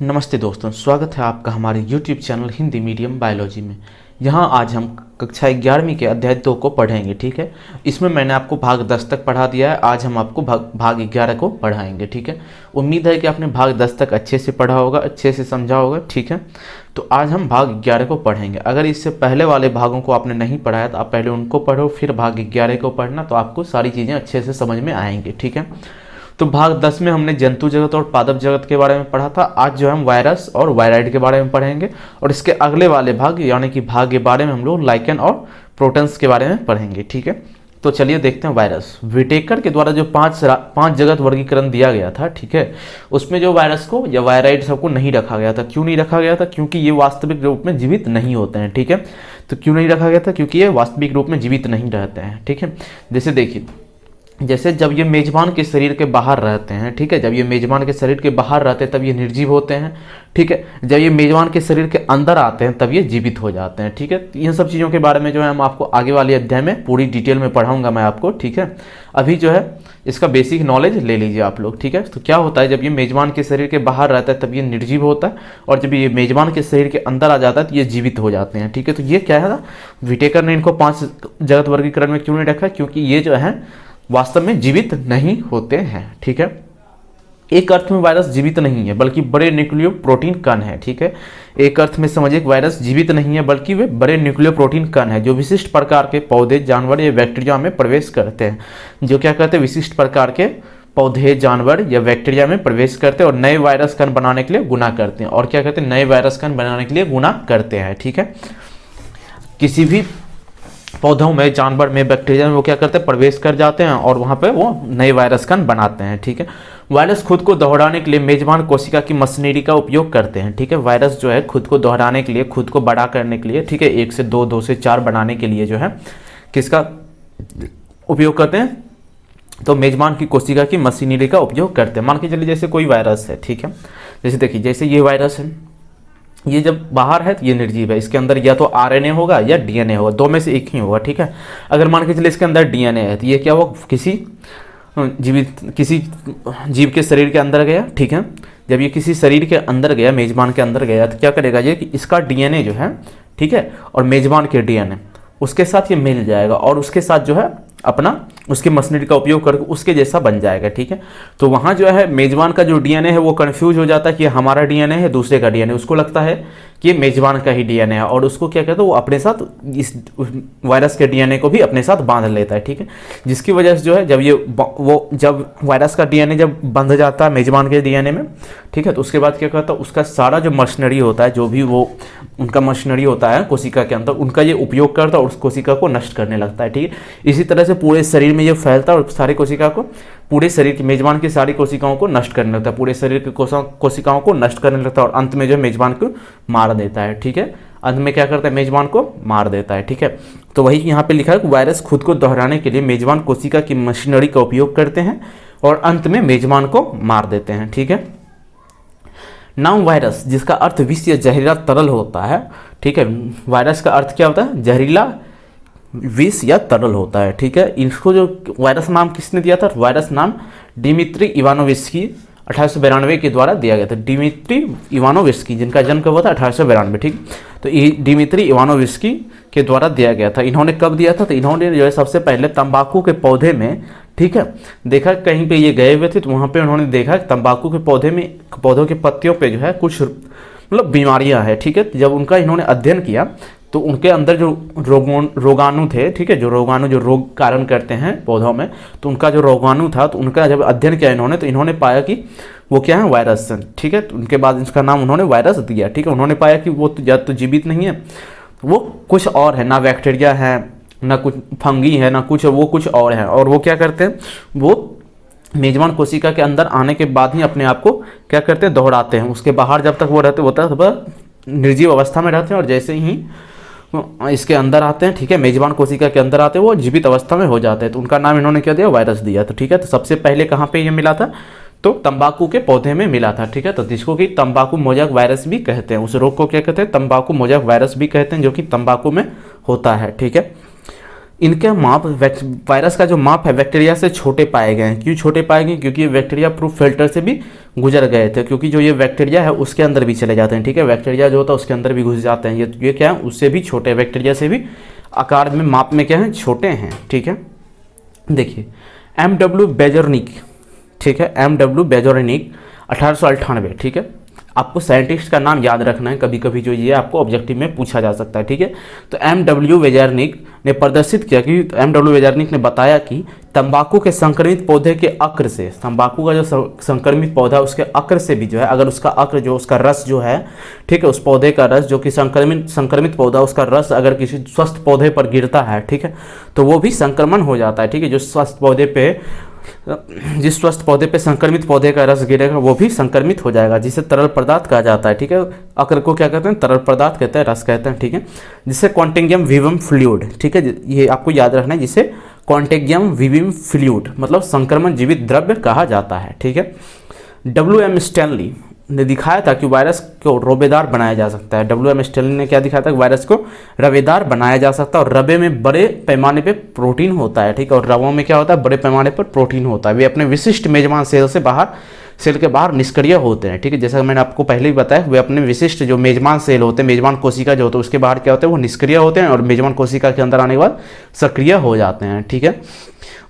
नमस्ते दोस्तों, स्वागत है आपका हमारे YouTube channel Hindi medium biology में। यहाँ आज हम कक्षा 11वीं के अध्याय 2 को पढ़ेंगे। ठीक है, इसमें मैंने आपको भाग 10 तक पढ़ा दिया है। आज हम आपको भाग 11 को पढ़ाएंगे। ठीक है, उम्मीद है कि आपने भाग 10 तक अच्छे से पढ़ा होगा, अच्छे से समझा होगा। ठीक है, तो आज हम भाग 11 को पढ़ेंगे। अगर इससे पहले वाले भागों को आपने नहीं पढ़ा है तो आप पहले उनको पढ़ो, फिर भाग 11 को पढ़ना, तो आपको सारी चीज़ें अच्छे से समझ में आएंगी। ठीक है, तो भाग 10 में हमने जंतु जगत और पादप जगत के बारे में पढ़ा था। आज जो हम वायरस और वायराइड के बारे में पढ़ेंगे, और इसके अगले वाले भाग यानी कि भाग के बारे में हम लोग लाइकेन और प्रोटन्स के बारे में पढ़ेंगे। ठीक है, तो चलिए देखते हैं वायरस। विटेकर के द्वारा जो पांच जगत वर्गीकरण दिया गया था, ठीक है, उसमें जो वायरस को या वायराइड सबको नहीं रखा गया था। क्यों नहीं रखा गया था? क्योंकि ये वास्तविक रूप में जीवित नहीं होते हैं। ठीक है, तो क्यों नहीं रखा गया था? क्योंकि ये वास्तविक रूप में जीवित नहीं रहते हैं। ठीक है, जैसे देखिए, जैसे जब ये मेजबान के शरीर के बाहर रहते हैं, ठीक है, जब ये मेजबान के शरीर के बाहर रहते हैं तब ये निर्जीव होते हैं। ठीक है, जब ये मेजबान के शरीर के अंदर आते हैं तब ये जीवित हो जाते हैं। ठीक है, इन सब चीज़ों के बारे में जो है हम आपको आगे वाले अध्याय में पूरी डिटेल में पढ़ाऊंगा मैं आपको। ठीक है, अभी जो है इसका बेसिक नॉलेज ले लीजिए आप लोग। ठीक है, तो क्या होता है, जब ये मेजबान के शरीर के बाहर रहता है तब ये निर्जीव होता है, और जब ये मेजबान के शरीर के अंदर आ जाता है तो ये जीवित हो जाते हैं। ठीक है, तो ये क्या है, विटेकर ने इनको 5 जगत वर्गीकरण में क्यों नहीं रखा? क्योंकि ये जो है वास्तव में जीवित नहीं होते हैं। ठीक है, एक अर्थ में वायरस जीवित नहीं है बल्कि बड़े न्यूक्लियो प्रोटीन कण है। ठीक है, एक अर्थ में समझिए वायरस जीवित नहीं है बल्कि वे बड़े न्यूक्लियो प्रोटीन कण है जो विशिष्ट प्रकार के पौधे, जानवर या बैक्टीरिया में प्रवेश करते हैं। जो क्या कहते हैं, विशिष्ट प्रकार के पौधे, जानवर या बैक्टीरिया में प्रवेश करते हैं और नए वायरस कण बनाने के लिए गुना करते हैं। और क्या कहते हैं, नए वायरस कण बनाने के लिए गुना करते हैं। ठीक है, किसी भी पौधों में, जानवर में, बैक्टीरिया में वो क्या करते हैं, प्रवेश कर जाते हैं और वहाँ पे वो नए वायरस कण बनाते हैं। ठीक है, वायरस खुद को दोहराने के लिए मेजबान कोशिका की मशीनरी का उपयोग करते हैं। ठीक है, वायरस जो है खुद को दोहराने के लिए, खुद को बड़ा करने के लिए, ठीक है, 1 से 2, 2 से 4 बनाने के लिए जो है किसका उपयोग करते हैं? तो मेजबान की कोशिका की मशीनरी का उपयोग करते हैं। मान के चलिए जैसे कोई वायरस है, ठीक है, जैसे देखिए, जैसे ये वायरस है, ये जब बाहर है तो ये निर्जीव है। इसके अंदर या तो आरएनए होगा या डीएनए होगा, दो में से एक ही होगा। ठीक है, अगर मान के चलिए इसके अंदर डीएनए है तो ये क्या होगा, किसी जीव के शरीर के अंदर गया। ठीक है, जब ये किसी शरीर के अंदर गया, मेजबान के अंदर गया, तो क्या करेगा ये कि इसका डीएनए जो है, ठीक है, और मेजबान के डीएनए उसके साथ ये मिल जाएगा और उसके साथ जो है अपना उसकी मशीनरी का उपयोग करके उसके जैसा बन जाएगा। ठीक है, तो वहाँ जो है मेजबान का जो डीएनए है वो कंफ्यूज हो जाता है कि हमारा डीएनए है, दूसरे का डीएनए, उसको लगता है कि ये मेजबान का ही डीएनए है, और उसको क्या कहते हैं, वो अपने साथ इस वायरस के डीएनए को भी अपने साथ बांध लेता है। ठीक है, जिसकी वजह से जो है जब वायरस का डीएनए जब बंध जाता है मेजबान के डीएनए में, ठीक है, तो उसके बाद क्या करता है, उसका सारा जो मशीनरी होता है, जो भी वो उनका मशीनरी होता है कोशिका के अंदर, उनका ये उपयोग करता है और उस कोशिका को नष्ट करने लगता है। ठीक है, इसी तरह से पूरे शरीर में ये फैलता है और सारी कोशिका को, पूरे शरीर की, मेजबान की सारी कोशिकाओं को नष्ट करने लगता है, पूरे शरीर की कोशिकाओं को नष्ट करने लगता है और अंत में जो मेजबान को मार देता है। ठीक है, अंत में क्या करता है, मेजबान को मार देता है। ठीक है, तो वही यहाँ पे लिखा है कि वायरस खुद को दोहराने के लिए मेजबान कोशिका की मशीनरी का उपयोग करते हैं और अंत में मेजबान को मार देते हैं। ठीक है, नाउ वायरस, जिसका अर्थ विष या जहरीला तरल होता है। ठीक है, वायरस का अर्थ क्या होता है, जहरीला, विष या तरल होता है। ठीक है, इसको जो वायरस नाम किसने दिया था, वायरस नाम डिमित्री इवानोविस्की 1892 के द्वारा दिया गया था। डिमित्री इवानोविस्की, जिनका जन्म कब हुआ था, 1892। ठीक, तो ये डिमित्री इवानोविस्की के द्वारा दिया गया था। इन्होंने कब दिया था, तो इन्होंने जो है सबसे पहले तंबाकू के पौधे में, ठीक है, देखा कहीं पे ये गए हुए थे तो वहाँ पे उन्होंने देखा तंबाकू के पौधे में, पौधों के पत्तियों पे जो है कुछ मतलब बीमारियाँ हैं। ठीक है, जब उनका इन्होंने अध्ययन किया तो उनके अंदर जो रोगाणु थे, ठीक है, जो रोगाणु जो रोग कारण करते हैं पौधों में, तो उनका जो रोगाणु था, तो उनका जब अध्ययन किया इन्होंने, तो इन्होंने पाया कि वो क्या है, वायरस है। ठीक है, तो उनके बाद इसका नाम उन्होंने वायरस दिया। ठीक है, उन्होंने पाया कि वो या तो जीवित नहीं है, वो कुछ और है, ना बैक्टीरिया है, ना कुछ फंगी है, ना कुछ, वो कुछ और है, और वो क्या करते हैं, वो मेजबान कोशिका के अंदर आने के बाद ही अपने आप को क्या करते हैं, दोहराते हैं। उसके बाहर जब तक वो रहते होता है तब निर्जीव अवस्था में रहते हैं, और जैसे ही इसके अंदर आते हैं, ठीक है, मेजबान कोशिका के अंदर आते हैं, वो जीवित अवस्था में हो जाते हैं। तो उनका नाम इन्होंने क्या दिया, वायरस दिया। तो ठीक है, तो सबसे पहले कहाँ पे ये मिला था, तो तंबाकू के पौधे में मिला था। ठीक है, तो जिसको कि तंबाकू मोजाक वायरस भी कहते हैं, उस रोग को क्या कहते हैं, तंबाकू मोजाक वायरस भी कहते हैं, जो कि तंबाकू में होता है। ठीक है, इनके माप वायरस का जो माप है बैक्टीरिया से छोटे पाए गए हैं। क्यों छोटे पाए गए? क्योंकि ये बैक्टीरिया प्रूफ फिल्टर से भी गुजर गए थे, क्योंकि जो ये बैक्टीरिया है उसके अंदर भी चले जाते हैं, ठीक है, बैक्टीरिया जो होता है उसके अंदर भी घुस जाते हैं। ये क्या है, उससे भी छोटे, बैक्टीरिया से भी आकार में माप में क्या है, छोटे हैं, ठीक है। देखिए M.W. बेजोरनिक, ठीक है, M.W. बेजोरनिक 1898, ठीक है। आपको साइंटिस्ट का नाम याद रखना है, कभी कभी जो ये आपको ऑब्जेक्टिव में पूछा जा सकता है, ठीक है। तो M.W. बेजोरनिक ने प्रदर्शित किया कि M.W. बेजोरनिक ने बताया कि तंबाकू के संक्रमित पौधे के अक्र से, तंबाकू का जो संक्रमित पौधा उसके अक्र से भी जो है, अगर उसका अक्र जो उसका रस जो है, ठीक है, उस पौधे का रस जो कि संक्रमित पौधा उसका रस अगर किसी स्वस्थ पौधे पर गिरता है, ठीक है, तो वो भी संक्रमण हो जाता है, ठीक है। जो स्वस्थ पौधे पे, जिस स्वस्थ पौधे पे संक्रमित पौधे का रस गिरेगा वो भी संक्रमित हो जाएगा, जिसे तरल पदार्थ कहा जाता है, ठीक है। अक्र को क्या कहते हैं, तरल पदार्थ कहते हैं, रस कहते हैं, ठीक है। जिसे कॉन्टेगियम विवम फ्लूइड, ठीक है, ये आपको याद रखना है, जिसे कॉन्टेगियम विविम फ्लूइड मतलब संक्रमण जीवित द्रव्य कहा जाता है, ठीक है। W.M. स्टैनली ने दिखाया था कि वायरस को रवेदार बनाया जा सकता है। W.M. स्टैनली ने क्या दिखाया था कि वायरस को रवेदार बनाया जा सकता है, और रवे में बड़े पैमाने पे प्रोटीन होता है, ठीक है, और रवों में क्या होता है, बड़े पैमाने पर प्रोटीन होता है। वे अपने विशिष्ट मेजबान सेल से बाहर, सेल के बाहर निष्क्रिय होते हैं, ठीक है। जैसा मैंने आपको पहले ही बताया, वे अपने विशिष्ट जो मेजबान सेल होते हैं, मेजबान कोशिका जो होते हैं उसके बाहर क्या होते हैं, वो निष्क्रिय होते हैं, और मेजबान कोशिका के अंदर आने के बाद सक्रिय हो जाते हैं, ठीक है।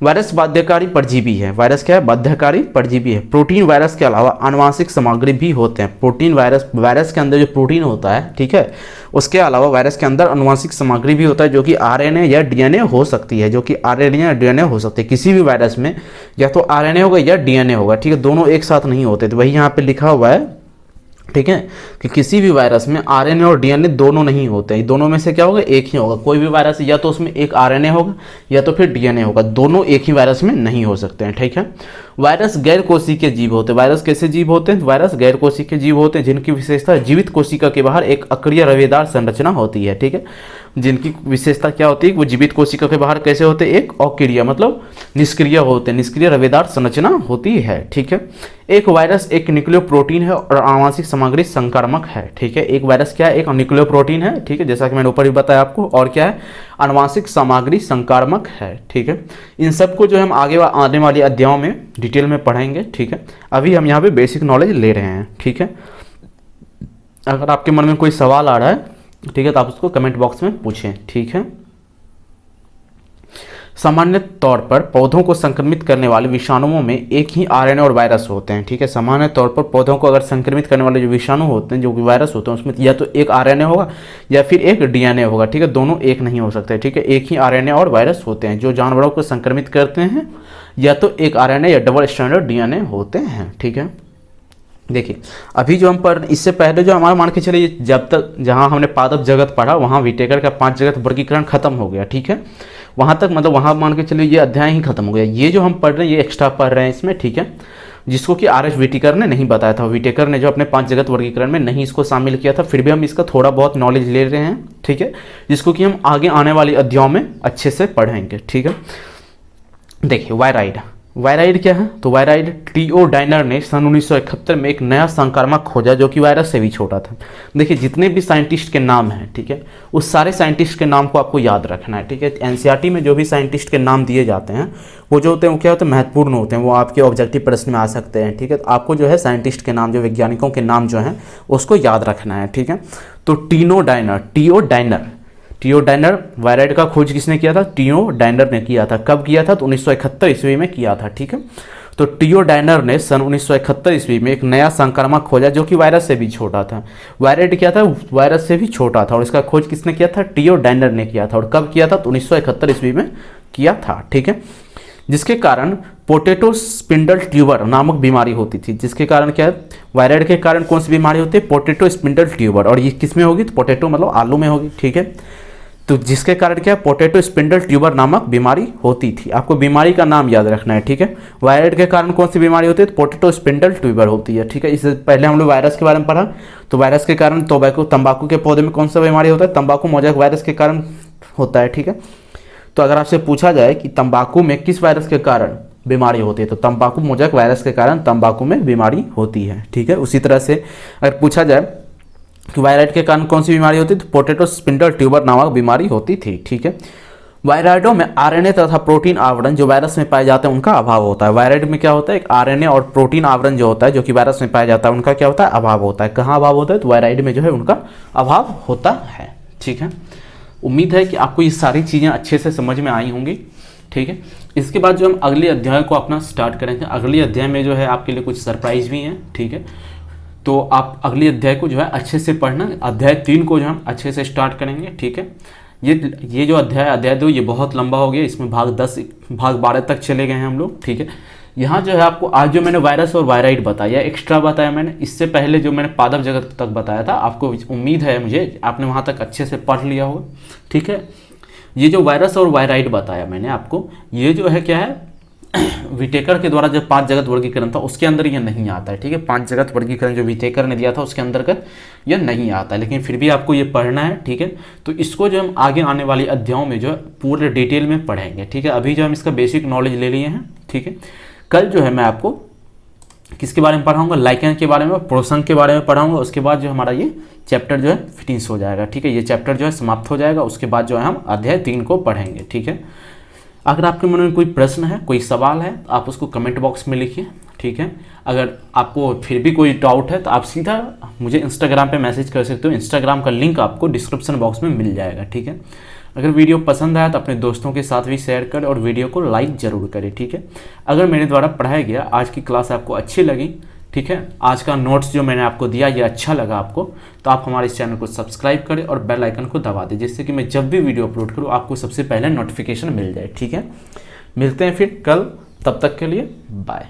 वायरस बाध्यकारी परजीवी है। वायरस क्या है, बाध्यकारी परजीवी है। प्रोटीन वायरस के अलावा आनुवांशिक सामग्री भी होते हैं। प्रोटीन वायरस के अंदर जो प्रोटीन होता है, ठीक है, उसके अलावा वायरस के अंदर आनुवांशिक सामग्री भी होता है, जो कि आरएनए या डीएनए हो सकती है, जो कि आरएनए या डीएनए हो सकती है। किसी भी वायरस में या तो आरएनए होगा या डीएनए होगा, ठीक है, दोनों एक साथ नहीं होते। तो वही यहाँ पे लिखा हुआ है, ठीक है, कि किसी भी वायरस में आरएनए और डीएनए दोनों नहीं होते हैं। दोनों में से क्या होगा, एक ही होगा। कोई भी वायरस या तो उसमें एक आरएनए होगा या तो फिर डीएनए होगा, दोनों एक ही वायरस में नहीं हो सकते हैं, ठीक है। वायरस गैर कोशिकीय जीव होते हैं। वायरस कैसे जीव होते हैं, वायरस गैर कोशिकीय जीव होते हैं, जिनकी विशेषता जीवित कोशिका के बाहर एक अक्रिय रवेदार संरचना होती है, ठीक है। जिनकी विशेषता क्या होती है, वो जीवित कोशिका के बाहर कैसे होते हैं, एक अक्रिय मतलब निष्क्रिय होते हैं, निष्क्रिय रवेदार संरचना होती है, ठीक है। एक वायरस एक न्यूक्लियोप्रोटीन है और आनुवांशिक सामग्री संक्रामक है, ठीक है। एक वायरस क्या है, एक न्यूक्लियोप्रोटीन है, ठीक है, जैसा कि मैंने ऊपर भी बताया आपको, और क्या है, आनुवांशिक सामग्री संक्रामक है, ठीक है। इन सबको जो हम आगे आने वाले अध्यायों में डिटेल में पढ़ेंगे, ठीक है। अभी हम यहाँ पे बेसिक नॉलेज ले रहे हैं, ठीक है। अगर आपके मन में कोई सवाल आ रहा है, ठीक है, तो आप उसको कमेंट बॉक्स में पूछें, ठीक है। सामान्य तौर पर पौधों को संक्रमित करने वाले विषाणुओं में एक ही आरएनए और वायरस होते हैं, ठीक है। सामान्य तौर पर पौधों को अगर संक्रमित करने वाले जो विषाणु होते हैं, जो कि वायरस होते हैं, उसमें या तो एक आरएनए होगा या फिर एक डीएनए होगा, ठीक है, दोनों एक नहीं हो सकते, ठीक है। एक ही आरएनए और वायरस होते हैं जो जानवरों को संक्रमित करते हैं, या तो एक आरएनए या डबल स्टैंडर्ड डीएनए होते हैं, ठीक है। देखिए अभी जो हम पढ़, इससे पहले जो हमारा मान के चलिए, जब तक जहाँ हमने पादप जगत पढ़ा वहाँ विटेकर का 5 जगत वर्गीकरण खत्म हो गया, ठीक है। वहाँ तक मतलब वहाँ मान के चलिए ये अध्याय ही खत्म हो गया। ये जो हम पढ़ रहे हैं ये एक्स्ट्रा पढ़ रहे हैं इसमें, ठीक है, जिसको कि आर एस विटेकर ने नहीं बताया था। विटेकर ने जो अपने 5 जगत वर्गीकरण में नहीं इसको शामिल किया था, फिर भी हम इसका थोड़ा बहुत नॉलेज ले रहे हैं, ठीक है, जिसको कि हम आगे आने वाले अध्यायों में अच्छे से पढ़ेंगे, ठीक है। देखिए वायराइड, वायराइड क्या है, तो वायराइड टी.ओ. डाइनर ने सन 1971 में एक नया संक्रामक खोजा जो कि वायरस से भी छोटा था। देखिए जितने भी साइंटिस्ट के नाम हैं, ठीक है, उस सारे साइंटिस्ट के नाम को आपको याद रखना है, ठीक है। एनसीईआरटी में जो भी साइंटिस्ट के नाम दिए जाते हैं वो जो होते हैं वो क्या होते हैं, महत्वपूर्ण होते हैं, वो आपके ऑब्जेक्टिव प्रश्न में आ सकते हैं, ठीक है। तो आपको जो है साइंटिस्ट के नाम, जो वैज्ञानिकों के नाम जो हैं उसको याद रखना है, ठीक है। तो टी.ओ. डाइनर वायराइड का खोज किसने किया था, टी.ओ. डाइनर ने किया था। कब किया था, तो 1971 ईस्वी में किया था, ठीक है। तो टी.ओ. डाइनर ने सन 1971 ईस्वी में एक नया संक्रामक खोजा जो कि वायरस से भी छोटा था। वायराइड क्या था, वायरस से भी छोटा था, और इसका खोज किसने किया था, टी.ओ. डाइनर ने किया था। और कब किया था, तो 1971 ईस्वी में किया था, ठीक है। जिसके कारण पोटैटो स्पिंडल ट्यूबर नामक बीमारी होती थी। जिसके कारण क्या है, वायराइड के कारण कौन सी बीमारी होती है, पोटैटो स्पिंडल ट्यूबर, और ये किस में होगी, तो पोटैटो मतलब आलू में होगी, ठीक है। तो जिसके कारण क्या, पोटैटो स्पिंडल ट्यूबर नामक बीमारी होती थी। आपको बीमारी का नाम याद रखना है, ठीक है। वायराइड के कारण कौन सी बीमारी होती है, तो पोटैटो स्पिंडल ट्यूबर होती है, ठीक है। इससे पहले हम लोग वायरस के बारे में पढ़ा, तो वायरस के कारण तंबाकू के पौधे में कौन सा बीमारी होता है, तंबाकू मोजैक वायरस के कारण होता है, ठीक है। तो अगर आपसे पूछा जाए कि तंबाकू में किस वायरस के कारण बीमारी होती है, तो तंबाकू मोजैक वायरस के कारण तंबाकू में बीमारी होती है, ठीक है। उसी तरह से अगर पूछा जाए कि वायराइड के कारण कौन सी बीमारी होती है, तो पोटैटो स्पिंडल ट्यूबर नामक बीमारी होती थी, ठीक है। वायराइडों में आरएनए तथा प्रोटीन आवरण जो वायरस में पाए जाते हैं उनका अभाव होता है। वायराइड में क्या होता है, एक आरएनए और प्रोटीन आवरण जो होता है जो कि वायरस में पाया जाता है उनका क्या होता है, अभाव होता है। कहाँ अभाव होता है, तो वायराइड में जो है उनका अभाव होता है। ठीक है, उम्मीद है कि आपको ये सारी चीज़ें अच्छे से समझ में आई होंगी। ठीक है, इसके बाद जो हम अगले अध्याय को अपना स्टार्ट करेंगे, अगले अध्याय में जो है आपके लिए कुछ सरप्राइज भी हैं। ठीक है, तो आप अगले अध्याय को जो है अच्छे से पढ़ना। अध्याय 3 को जो हम अच्छे से स्टार्ट करेंगे। ठीक है, ये जो अध्याय 2 ये बहुत लंबा हो गया, इसमें भाग 12 तक चले गए हैं हम लोग। ठीक है, यहाँ जो है आपको आज जो मैंने वायरस और वायराइड बताया, एक्स्ट्रा बताया मैंने, इससे पहले जो मैंने पादप जगत तक बताया था, आपको उम्मीद है मुझे आपने वहाँ तक अच्छे से पढ़ लिया होगा। ठीक है, ये जो वायरस और वायराइड बताया मैंने आपको, ये जो है क्या है, विटेकर के द्वारा जो 5 जगत वर्गीकरण था उसके अंदर ये नहीं आता है। ठीक है, 5 जगत वर्गीकरण जो विटेकर ने दिया था उसके अंतर्गत ये नहीं आता है, लेकिन फिर भी आपको ये पढ़ना है। ठीक है, तो इसको जो हम आगे आने वाली अध्यायों में जो है पूरे डिटेल में पढ़ेंगे। ठीक है, अभी जो हम इसका बेसिक नॉलेज ले लिए हैं। ठीक है, कल जो है मैं आपको किसके बारे में पढ़ाऊंगा, लाइकेन के बारे में, प्रोसन के बारे में पढ़ाऊंगा। उसके बाद जो हमारा ये चैप्टर जो है फिनिश हो जाएगा। ठीक है, ये चैप्टर जो है समाप्त हो जाएगा। उसके बाद जो है हम अध्याय 3 को पढ़ेंगे। ठीक है, अगर आपके मन में कोई प्रश्न है, कोई सवाल है, आप उसको कमेंट बॉक्स में लिखिए। ठीक है, अगर आपको फिर भी कोई डाउट है तो आप सीधा मुझे इंस्टाग्राम पे मैसेज कर सकते हो। इंस्टाग्राम का लिंक आपको डिस्क्रिप्शन बॉक्स में मिल जाएगा। ठीक है, अगर वीडियो पसंद आया तो अपने दोस्तों के साथ भी शेयर करें और वीडियो को लाइक ज़रूर करें। ठीक है, अगर मेरे द्वारा पढ़ाया गया आज की क्लास आपको अच्छी लगी, ठीक है, आज का नोट्स जो मैंने आपको दिया ये अच्छा लगा आपको, तो आप हमारे इस चैनल को सब्सक्राइब करें और बेल आइकन को दबा दें, जिससे कि मैं जब भी वीडियो अपलोड करूँ आपको सबसे पहले नोटिफिकेशन मिल जाए। ठीक है, मिलते हैं फिर कल, तब तक के लिए बाय।